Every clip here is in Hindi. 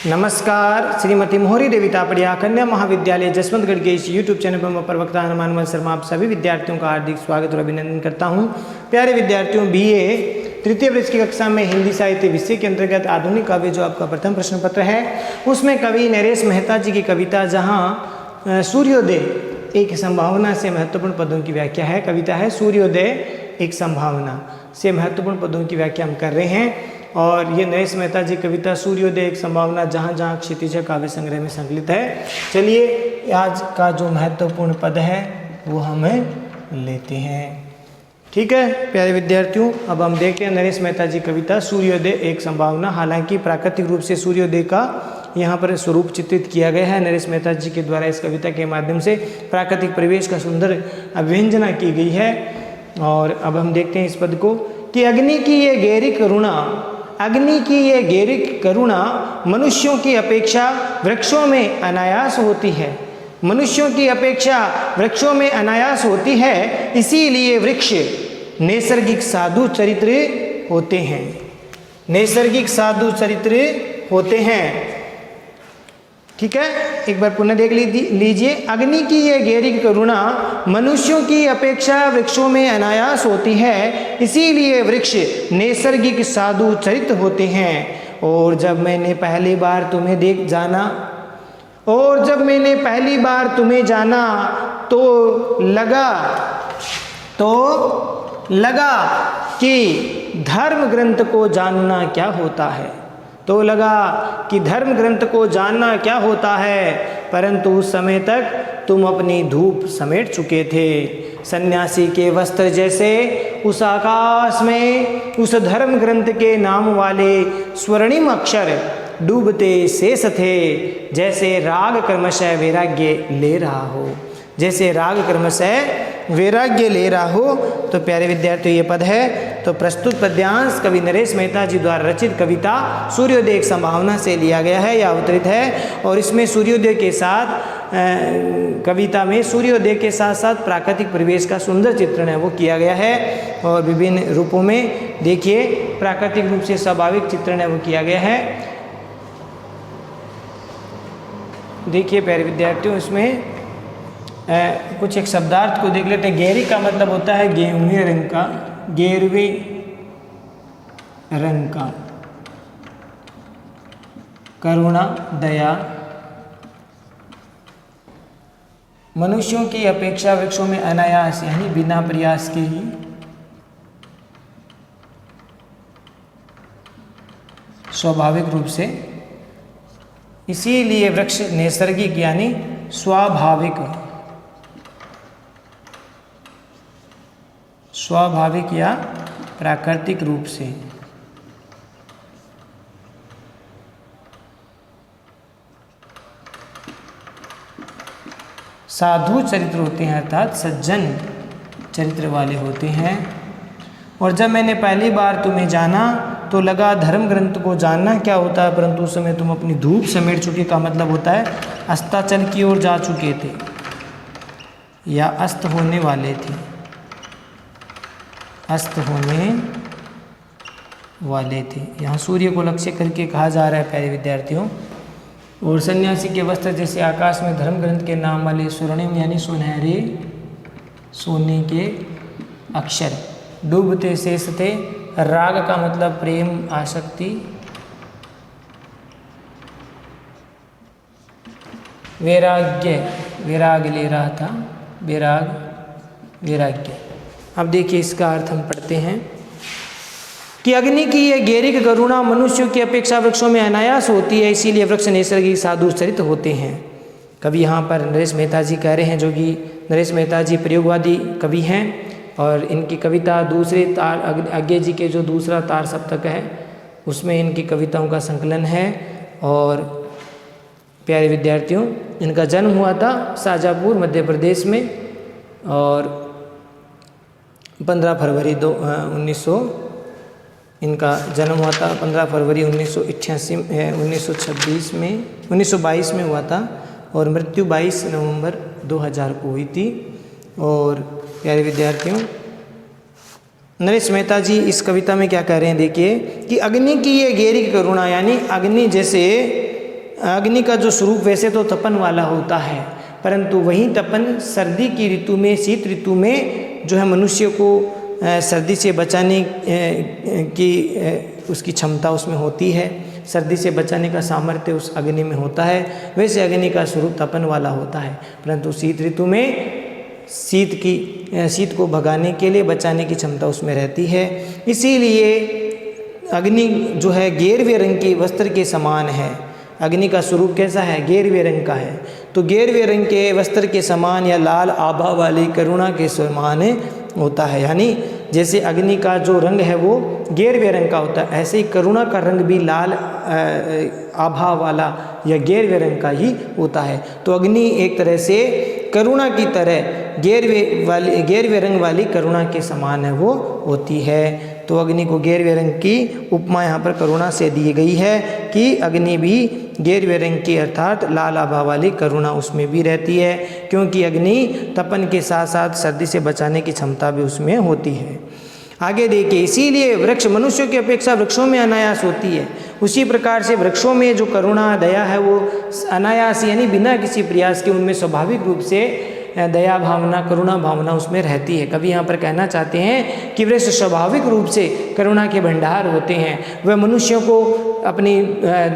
नमस्कार। श्रीमती मोहरी देवी तापड़िया कन्या महाविद्यालय जसवंतगढ़ के इस यूट्यूब चैनल पर मैं प्रवक्ता हनुमान शर्मा आप सभी विद्यार्थियों का हार्दिक स्वागत और अभिनंदन करता हूं। प्यारे विद्यार्थियों, बीए तृतीय वर्ष की कक्षा में हिंदी साहित्य विषय के अंतर्गत आधुनिक काव्य जो आपका प्रथम प्रश्न पत्र है, उसमें कवि नरेश मेहता जी की कविता जहाँ सूर्योदय एक संभावना से महत्वपूर्ण पदों की व्याख्या है। कविता है सूर्योदय एक संभावना से महत्वपूर्ण पदों की व्याख्या हम कर रहे हैं। और ये नरेश मेहता जी कविता सूर्योदय एक संभावना जहाँ जहाँ क्षितिज काव्य संग्रह में संकलित है। चलिए आज का जो महत्वपूर्ण पद है वो हमें लेते हैं। ठीक है प्यारे विद्यार्थियों, अब हम देखते हैं नरेश मेहता जी कविता सूर्योदय एक संभावना। हालांकि प्राकृतिक रूप से सूर्योदय का यहाँ पर स्वरूप चित्रित किया गया है नरेश मेहता जी के द्वारा। इस कविता के माध्यम से प्राकृतिक परिवेश का सुंदर अभिव्यंजना की गई है। और अब हम देखते हैं इस पद को कि अग्नि की ये गहरी करुणा, अग्नि की ये गहरी करुणा मनुष्यों की अपेक्षा वृक्षों में अनायास होती है। मनुष्यों की अपेक्षा वृक्षों में अनायास होती है, इसीलिए वृक्ष नैसर्गिक साधु चरित्र होते हैं। नैसर्गिक साधु चरित्र होते हैं। ठीक है, एक बार पुनः देख लीजिए। अग्नि की ये गहरी करुणा मनुष्यों की अपेक्षा वृक्षों में अनायास होती है, इसीलिए वृक्ष नैसर्गिक साधु चरित्र होते हैं। और जब मैंने पहली बार तुम्हें जाना तो लगा कि धर्म ग्रंथ को जानना क्या होता है। परंतु उस समय तक तुम अपनी धूप समेट चुके थे। सन्यासी के वस्त्र जैसे उस आकाश में उस धर्म ग्रंथ के नाम वाले स्वर्णिम अक्षर डूबते शेष थे, जैसे राग क्रमशः वैराग्य ले रहा हो। तो प्यारे विद्यार्थियों, ये पद है। तो प्रस्तुत पद्यांश कवि नरेश मेहता जी द्वारा रचित कविता सूर्योदय एक संभावना से लिया गया है या अवतरित है। और इसमें सूर्योदय के साथ कविता में सूर्योदय के साथ साथ प्राकृतिक परिवेश का सुंदर चित्रण है वो किया गया है। और विभिन्न रूपों में देखिए प्राकृतिक रूप से स्वाभाविक चित्रण है वो किया गया है। देखिए प्यारे विद्यार्थियों, इसमें कुछ एक शब्दार्थ को देख लेते हैं। गहरी का मतलब होता है गेरुवे रंग का, करुणा दया, मनुष्यों की अपेक्षा वृक्षों में अनायास यानी बिना प्रयास के ही स्वाभाविक रूप से, इसीलिए वृक्ष नैसर्गिक यानी स्वाभाविक या प्राकृतिक रूप से साधु चरित्र होते हैं, अर्थात सज्जन चरित्र वाले होते हैं। और जब मैंने पहली बार तुम्हें जाना तो लगा धर्म ग्रंथ को जानना क्या होता है, परंतु उस समय तुम अपनी धूप समेट चुके का मतलब होता है अस्ताचल की ओर जा चुके थे या अस्त होने वाले थे, यहाँ सूर्य को लक्ष्य करके कहा जा रहा है प्यारे विद्यार्थियों। और सन्यासी के वस्त्र जैसे आकाश में धर्म ग्रंथ के नाम वाले स्वर्णिम यानी सुनहरे सोने के अक्षर डूबते शेष थे। राग का मतलब प्रेम आसक्ति, वैराग ले रहा था, वैराग्य। अब देखिए इसका अर्थ हम पढ़ते हैं कि अग्नि की ये गहरी करुणा मनुष्यों की अपेक्षा वृक्षों में अनायास होती है, इसीलिए वृक्ष नैसर्गिक साधु चरित्र होते हैं। कवि यहाँ पर नरेश मेहता जी कह रहे हैं, जो कि नरेश मेहता जी प्रयोगवादी कवि हैं। और इनकी कविता दूसरे तार आज्ञे जी के जो दूसरा तार सप्तक है उसमें इनकी कविताओं का संकलन है। और प्यारे विद्यार्थियों, इनका जन्म हुआ था शाजापुर मध्य प्रदेश में और 15 फरवरी 1922 में हुआ था और मृत्यु 22 नवंबर 2000 को हुई थी। और प्यारे विद्यार्थियों, नरेश मेहता जी इस कविता में क्या कह रहे हैं देखिए कि अग्नि की ये गहरी करुणा, यानी अग्नि जैसे अग्नि का जो स्वरूप वैसे तो तपन वाला होता है, परंतु वही तपन सर्दी की ऋतु में, शीत ऋतु में जो है मनुष्य को सर्दी से बचाने की उसकी क्षमता उसमें होती है, सर्दी से बचाने का सामर्थ्य उस अग्नि में होता है। वैसे अग्नि का स्वरूप तपन वाला होता है, परंतु शीत ऋतु में शीत को भगाने के लिए, बचाने की क्षमता उसमें रहती है। इसीलिए अग्नि जो है गेरुए रंग के वस्त्र के समान है। अग्नि का स्वरूप कैसा है? गेरुए रंग का है। तो गेरुए रंग के वस्त्र के समान या लाल आभा वाली करुणा के समान होता है। यानी जैसे अग्नि का जो रंग है वो गेरुए रंग का होता है, ऐसे ही करुणा का रंग भी लाल आभा वाला या गेरुए रंग का ही होता है। तो अग्नि एक तरह से करुणा की तरह गेरुए रंग वाली करुणा के समान है वो होती है। तो अग्नि को गेरुए रंग की उपमा यहाँ पर करुणा से दी गई है कि अग्नि भी गेरुए रंग की अर्थात लाल आभा वाली करुणा उसमें भी रहती है, क्योंकि अग्नि तपन के साथ साथ सर्दी से बचाने की क्षमता भी उसमें होती है। आगे देखिए, इसीलिए वृक्ष मनुष्यों की अपेक्षा वृक्षों में अनायास होती है। उसी प्रकार से वृक्षों में जो करुणा दया है वो अनायास यानी बिना किसी प्रयास के उनमें स्वाभाविक रूप से दया भावना, करुणा भावना उसमें रहती है। कभी यहाँ पर कहना चाहते हैं कि वृक्ष स्वाभाविक रूप से करुणा के भंडार होते हैं। वह मनुष्यों को अपनी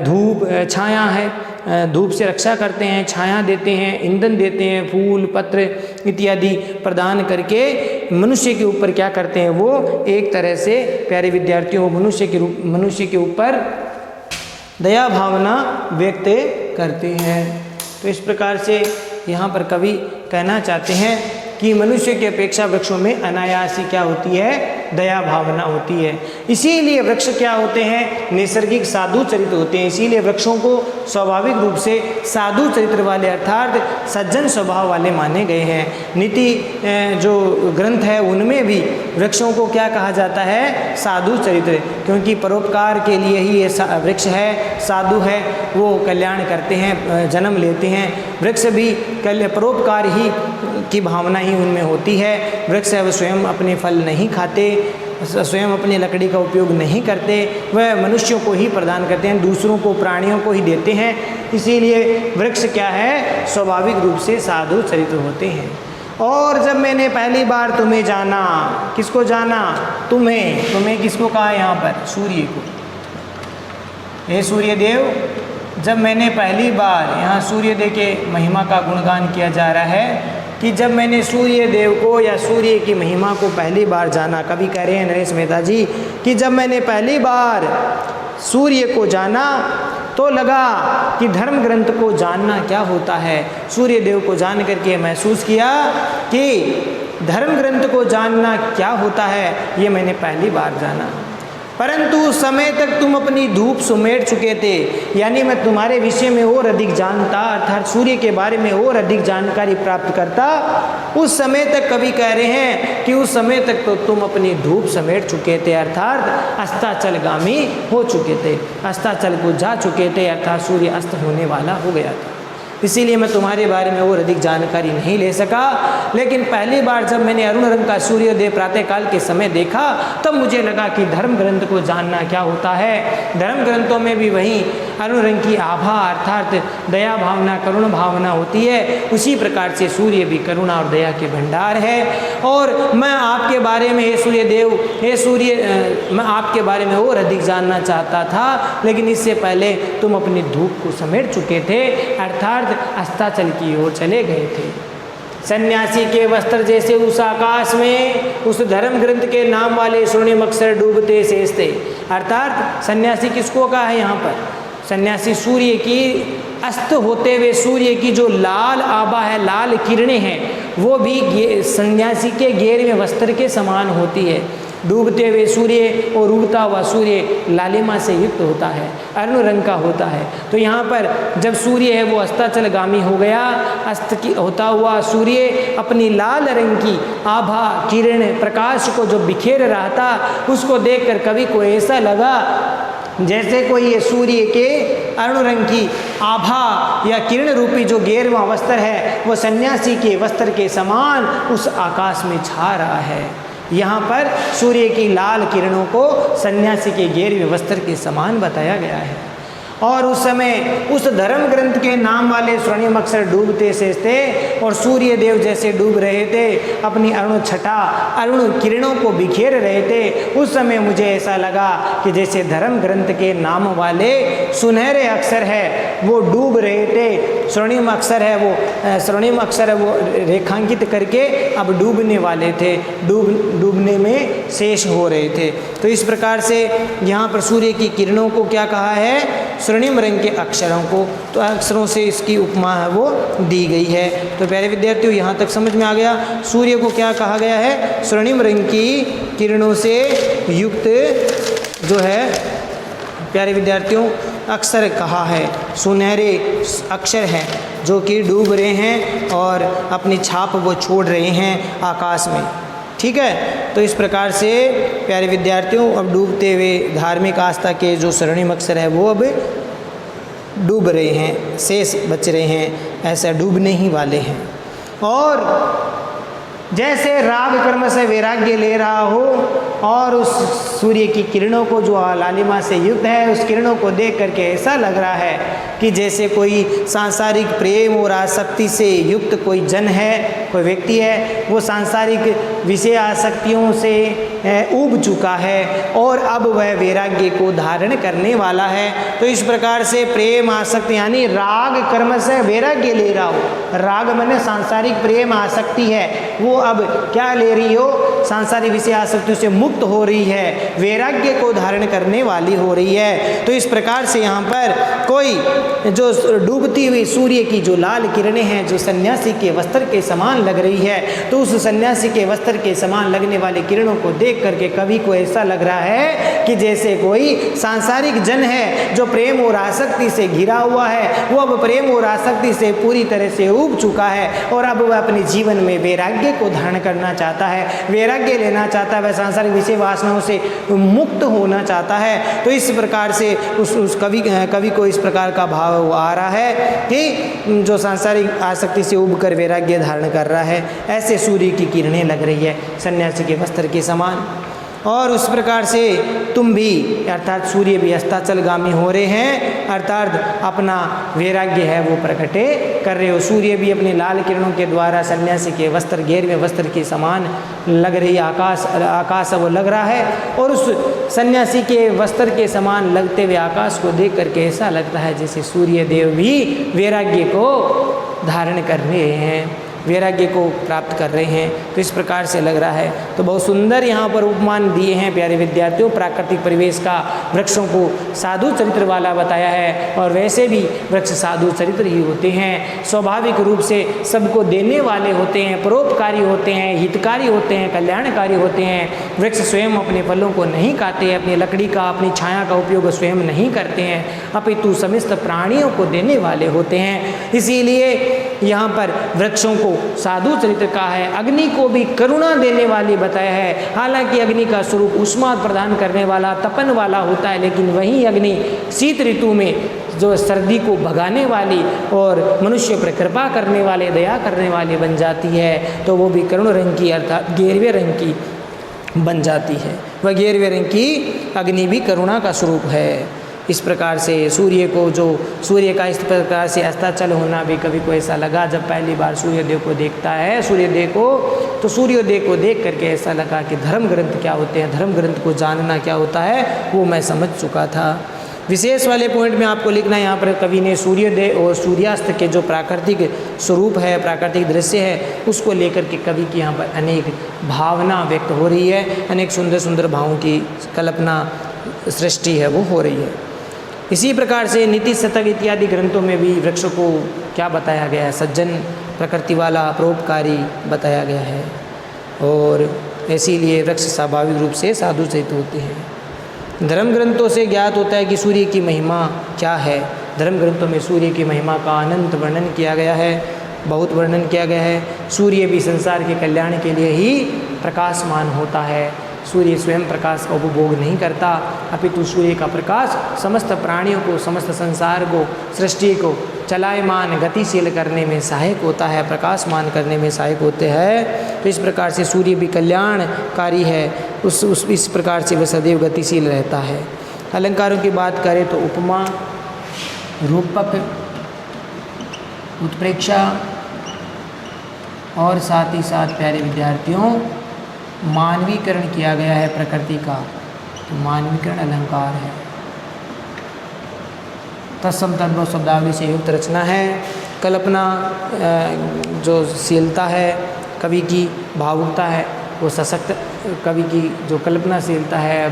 धूप छाया है, धूप से रक्षा करते हैं, छाया देते हैं, ईंधन देते हैं, फूल पत्र इत्यादि प्रदान करके मनुष्य के ऊपर क्या करते हैं? वो एक तरह से प्यारे विद्यार्थियों मनुष्य के ऊपर दया भावना व्यक्त करते हैं। तो इस प्रकार से यहाँ पर कवि कहना चाहते हैं कि मनुष्य की अपेक्षा वृक्षों में अनायास ही क्या होती है? दया भावना होती है। इसीलिए वृक्ष क्या होते हैं? नैसर्गिक साधु चरित्र होते हैं। इसीलिए वृक्षों को स्वाभाविक रूप से साधु चरित्र वाले अर्थात सज्जन स्वभाव वाले माने गए हैं। नीति जो ग्रंथ है उनमें भी वृक्षों को क्या कहा जाता है? साधु चरित्र, क्योंकि परोपकार के लिए ही ये वृक्ष है, साधु है, वो कल्याण करते हैं, जन्म लेते हैं। वृक्ष भी परोपकार ही की भावना ही उनमें होती है। वृक्ष है वो स्वयं अपने फल नहीं खाते, स्वयं अपनी लकड़ी का उपयोग नहीं करते, वह मनुष्यों को ही प्रदान करते हैं, दूसरों को, प्राणियों को ही देते हैं। इसीलिए वृक्ष क्या है? स्वाभाविक रूप से साधु चरित्र होते हैं। और जब मैंने पहली बार तुम्हें जाना, किसको जाना? तुम्हें किसको कहा यहाँ पर? सूर्य को। हे सूर्यदेव, जब मैंने पहली बार, यहाँ सूर्यदेव के महिमा का गुणगान किया जा रहा है कि जब मैंने सूर्य देव को या सूर्य की महिमा को पहली बार जाना। कवि कह रहे हैं नरेश मेहता जी कि जब मैंने पहली बार सूर्य को जाना तो लगा कि धर्म ग्रंथ को जानना क्या होता है। सूर्य देव को जान करके महसूस किया कि धर्म ग्रंथ को जानना क्या होता है, ये मैंने पहली बार जाना। परंतु उस समय तक तुम अपनी धूप सुमेट चुके थे, यानी मैं तुम्हारे विषय में और अधिक जानता, अर्थात सूर्य के बारे में और अधिक जानकारी प्राप्त करता। उस समय तक कवि कह रहे हैं कि उस समय तक तो तुम अपनी धूप समेट चुके थे, अर्थात अस्ताचलगामी हो चुके थे, अस्ताचल को जा चुके थे, अर्थात सूर्य अस्त होने वाला हो गया था। इसीलिए मैं तुम्हारे बारे में और अधिक जानकारी नहीं ले सका। लेकिन पहली बार जब मैंने अरुण रंग का सूर्योदय प्रातःकाल के समय देखा तब मुझे लगा कि धर्म ग्रंथ को जानना क्या होता है। धर्म ग्रंथों में भी वही अरुण रंग की आभा अर्थात दया भावना, करुण भावना होती है। उसी प्रकार से सूर्य भी करुणा और दया के भंडार है। और मैं आपके बारे में, हे सूर्यदेव, हे सूर्य, मैं आपके बारे में और अधिक जानना चाहता था, लेकिन इससे पहले तुम अपनी धूप को समेट चुके थे, अर्थात अस्ताचल की ओर चले गए थे। सन्यासी के वस्त्र जैसे उस आकाश में उस धर्म ग्रंथ के नाम वाले स्वर्णिम अक्षर डूबते शेष थे। अर्थात सन्यासी किसको कहा है यहाँ पर? सन्यासी सूर्य की अस्त होते हुए सूर्य की जो लाल आभा है, लाल किरणें हैं, वो भी सन्यासी के गेरुए वस्त्र के समान होती है। डूबते हुए सूर्य और उगता हुआ सूर्य लालिमा से युक्त होता है, अरुण रंग का होता है। तो यहाँ पर जब सूर्य है वो अस्ताचलगामी हो गया, अस्त की होता हुआ सूर्य अपनी लाल रंग की आभा किरण प्रकाश को जो बिखेर रहा था, उसको देखकर कवि को ऐसा लगा जैसे कोई ये सूर्य के अरुण रंग की आभा या किरण रूपी जो गेरुआ वस्त्र है वो सन्यासी के वस्त्र के समान उस आकाश में छा रहा है। यहाँ पर सूर्य की लाल किरणों को सन्यासी के गेरुए वस्त्र के समान बताया गया है। और उस समय उस धर्म ग्रंथ के नाम वाले स्वर्णिम अक्षर डूबते से थे और सूर्य देव जैसे डूब रहे थे, अपनी अरुण छटा अरुण किरणों को बिखेर रहे थे। उस समय मुझे ऐसा लगा कि जैसे धर्म ग्रंथ के नाम वाले सुनहरे अक्षर है वो डूब रहे थे, स्वर्णिम अक्षर है वो रेखांकित करके अब डूबने वाले थे, डूबने में शेष हो रहे थे। तो इस प्रकार से यहाँ पर सूर्य की किरणों को क्या कहा है? स्वर्णिम रंग के अक्षरों को, तो अक्षरों से इसकी उपमा है वो दी गई है। तो प्यारे विद्यार्थियों यहाँ तक समझ में आ गया, सूर्य को क्या कहा गया है? स्वर्णिम रंग की किरणों से युक्त जो है प्यारे विद्यार्थियों अक्षर कहा है, सुनहरे अक्षर हैं जो कि डूब रहे हैं और अपनी छाप वो छोड़ रहे हैं आकाश में। ठीक है, तो इस प्रकार से प्यारे विद्यार्थियों अब डूबते हुए धार्मिक आस्था के जो स्वर्णिम अक्षर है वो अब डूब रहे हैं, शेष बच रहे हैं, ऐसा डूबने ही वाले हैं। और जैसे राग कर्म से वैराग्य ले रहा हो और उस सूर्य की किरणों को जो लालिमा से युक्त है, उस किरणों को देख करके ऐसा लग रहा है कि जैसे कोई सांसारिक प्रेम और आसक्ति से युक्त कोई जन है, कोई व्यक्ति है, वो सांसारिक विषय आसक्तियों से ऊब चुका है और अब वह वैराग्य को धारण करने वाला है। तो इस प्रकार से प्रेम आसक्ति यानी राग कर्म से वैराग्य ले रहा हो, राग माने सांसारिक प्रेम आसक्ति है, वो अब क्या ले रही हो? सांसारिक विषय आसक्तियों से मुक्त हो रही है, वैराग्य को धारण करने वाली हो रही है। तो इस प्रकार से यहाँ पर कोई जो डूबती हुई सूर्य की जो लाल किरणें हैं जो सन्यासी के वस्त्र के समान लग रही है, तो उस सन्यासी के वस्त्र के समान लगने वाले किरणों को देख करके कवि को ऐसा लग रहा है कि जैसे कोई सांसारिक जन है जो प्रेम और आसक्ति से घिरा हुआ है, वो अब प्रेम और आसक्ति से पूरी तरह से ऊब चुका है और अब वह अपने जीवन में वैराग्य को धारण करना चाहता है, वैराग्य लेना चाहता है, वह सांसारिक विषय वासनाओं से मुक्त होना चाहता है। तो इस प्रकार से उस कवि को इस प्रकार का भाव आ रहा है कि जो सांसारिक आसक्ति से उब कर वैराग्य धारण कर रहा है, ऐसे सूर्य की किरणें लग रही है सन्यासी के वस्त्र के समान। और उस प्रकार से तुम भी अर्थात सूर्य भी अस्ताचलगामी हो रहे हैं, अर्थात अपना वैराग्य है वो प्रकटे कर रहे हो। सूर्य भी अपने लाल किरणों के द्वारा सन्यासी के वस्त्र, घेरवे वस्त्र के समान लग रही, आकाश वो लग रहा है और उस सन्यासी के वस्त्र के समान लगते हुए आकाश को देख करके ऐसा लगता है जैसे सूर्य देव भी वैराग्य को धारण कर रहे हैं, वैराग्य को प्राप्त कर रहे हैं। तो इस प्रकार से लग रहा है। तो बहुत सुंदर यहाँ पर उपमान दिए हैं प्यारे विद्यार्थियों, प्राकृतिक परिवेश का, वृक्षों को साधु चरित्र वाला बताया है और वैसे भी वृक्ष साधु चरित्र ही होते हैं, स्वाभाविक रूप से सबको देने वाले होते हैं, परोपकारी होते हैं, हितकारी होते हैं, कल्याणकारी होते हैं। वृक्ष स्वयं अपने फलों को नहीं खाते हैं, अपनी लकड़ी का, अपनी छाया का उपयोग स्वयं नहीं करते हैं, अपितु समस्त प्राणियों को देने वाले होते हैं। इसीलिए यहाँ पर वृक्षों को साधु चरित्र का है, अग्नि को भी करुणा देने वाली बताया है। हालांकि अग्नि का स्वरूप ऊष्मा प्रदान करने वाला, तपन वाला होता है, लेकिन वही अग्नि शीत ऋतु में जो सर्दी को भगाने वाली और मनुष्य पर कृपा करने वाले, दया करने वाली बन जाती है, तो वो भी करुण रंग की अर्थात गेरवे रंग की बन जाती है। वह गेरवे रंग की अग्नि भी करुणा का स्वरूप है। इस प्रकार से सूर्य को, जो सूर्य का इस प्रकार से अस्ताचल होना भी कवि को ऐसा लगा जब पहली बार सूर्यदेव को देखता है, सूर्यदेव को, तो सूर्योदय को देख करके ऐसा लगा कि धर्म ग्रंथ क्या होते हैं, धर्म ग्रंथ को जानना क्या होता है वो मैं समझ चुका था। विशेष वाले पॉइंट में आपको लिखना है, यहाँ पर कवि ने सूर्योदय और सूर्यास्त के जो प्राकृतिक स्वरूप है, प्राकृतिक दृश्य है, उसको लेकर के कवि की यहाँ पर अनेक भावना व्यक्त हो रही है, अनेक सुंदर सुंदर भावों की कल्पना सृष्टि है वो हो रही है। इसी प्रकार से नीति शतक इत्यादि ग्रंथों में भी वृक्ष को क्या बताया गया है, सज्जन प्रकृति वाला, परोपकारी बताया गया है और इसीलिए वृक्ष स्वाभाविक रूप से साधु चरित्र होते हैं। धर्म ग्रंथों से ज्ञात होता है कि सूर्य की महिमा क्या है। धर्म ग्रंथों में सूर्य की महिमा का अनंत वर्णन किया गया है, बहुत वर्णन किया गया है। सूर्य भी संसार के कल्याण के लिए ही प्रकाशमान होता है। सूर्य स्वयं प्रकाश का उपभोग नहीं करता, अपितु सूर्य का प्रकाश समस्त प्राणियों को, समस्त संसार को, सृष्टि को चलायमान, गतिशील करने में सहायक होता है, प्रकाशमान करने में सहायक होते हैं। तो इस प्रकार से सूर्य भी कल्याणकारी है, इस प्रकार से वह सदैव गतिशील रहता है। अलंकारों की बात करें तो उपमा रूपक, उत्प्रेक्षा और साथ ही साथ प्यारे विद्यार्थियों मानवीकरण किया गया है प्रकृति का, तो मानवीकरण अलंकार है। तत्सम तद्भव शब्दावली से युक्त रचना है। कल्पना जो शीलता है कवि की, भावुकता है वो सशक्त, कवि की जो कल्पनाशीलता है,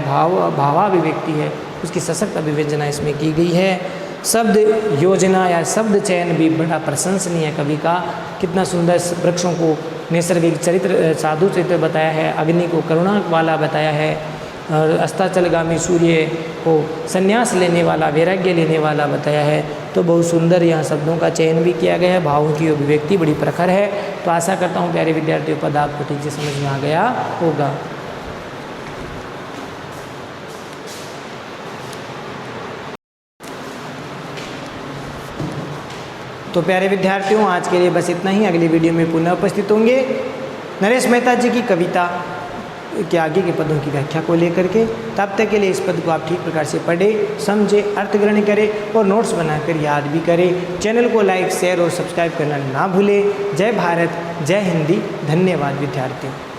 भावाभिव्यक्ति है, उसकी सशक्त अभिव्यंजना इसमें की गई है। शब्द योजना या शब्द चयन भी बड़ा प्रशंसनीय है कवि का। कितना सुंदर वृक्षों को नैसर्गिक चरित्र, साधु चरित्र बताया है, अग्नि को करुणा वाला बताया है, और अस्ताचलगामी सूर्य को संन्यास लेने वाला, वैराग्य लेने वाला बताया है। तो बहुत सुंदर यहाँ शब्दों का चयन भी किया गया है, भावों की अभिव्यक्ति बड़ी प्रखर है। तो आशा करता हूँ प्यारे विद्यार्थियों पद आपको ठीक से समझ में आ गया होगा। तो प्यारे विद्यार्थियों आज के लिए बस इतना ही। अगली वीडियो में पुनः उपस्थित होंगे नरेश मेहता जी की कविता के आगे के पदों की व्याख्या को लेकर के। तब तक के लिए इस पद को आप ठीक प्रकार से पढ़ें, समझें, अर्थग्रहण करें और नोट्स बनाकर याद भी करें। चैनल को लाइक, शेयर और सब्सक्राइब करना ना भूलें। जय भारत, जय हिंदी। धन्यवाद विद्यार्थियों।